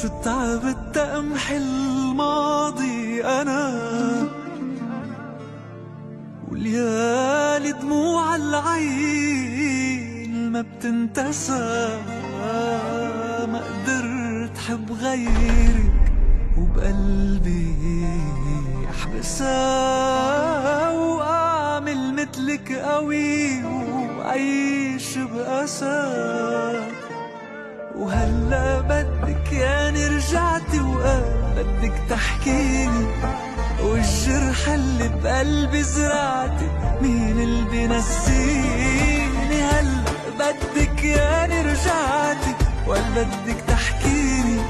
شو تعبت أمحي الماضي أنا، وليالي دموع العين ما بتنتسى. ما قدرت حب غيرك وبقلبي احبسها، واعمل مثلك قوي وعيش بأسى. وهلا بدك يعني رجعتي وبدك تحكيني، والجرح اللي بقلبي زرعتي مين اللي بينسيني؟ هلا بدك يعني رجعتي ولا بدك تحكيني،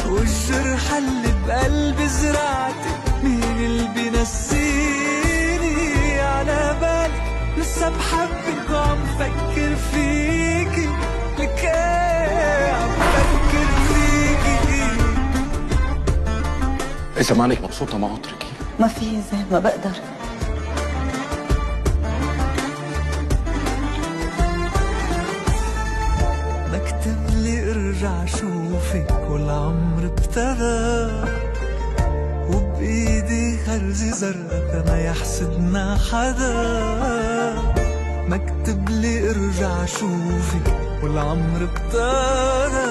والجرح اللي بقلبي زرعتي مين اللي بينسيني؟ على بالي لسه بحبك وعم فكر فيكي، لك ايه عم فكر فيكي. إذا مانك مبسوطة ما اتركي. ما في زين، ما بقدر. مكتب لي ارجع شوفك والعمر ابتدى، وبإيدي خرزي زرقاء ما يحسدنا حدا. مكتب لي ارجع شوفك والعمر ابتدى،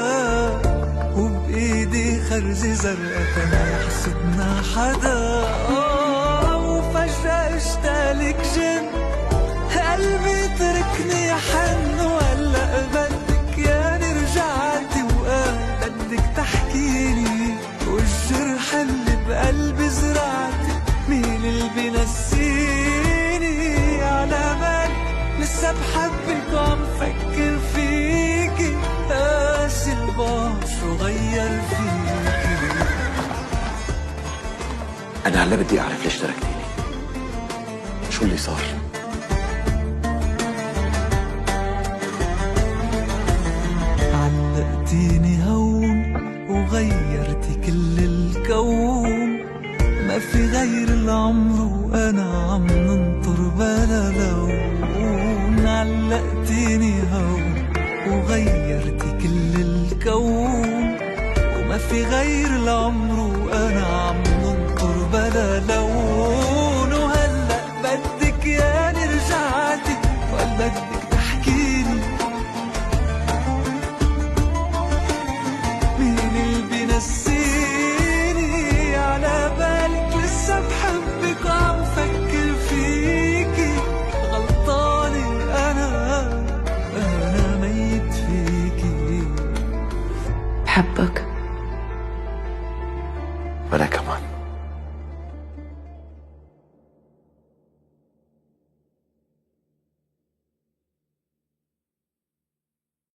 وبإيدي خرزي زرقاء ما يحسدنا حدا. وفجأة اشتالك جن قلبي تركني حن، وهلأ بدك يعني رجعتي وبدك تحكيني، والجرح اللي بقلبي زرعتي مين اللي بينسيني؟ على بالي لسه بحبك وعم فكر فيكي، قاسي البحر شو غير فيكي. أنا هلا بدي أعرف ليش تركتيني، شو اللي صار؟ علقتيني هون وغيرتي كل الكون، ما في غير العمر وأنا عم ننطر بلا لون. علقتيني هون وغيرتي كل الكون، وما في غير العمر وأنا عم ننطر بلا لون. وهلأ بدك يعني رجعتي ولا بدك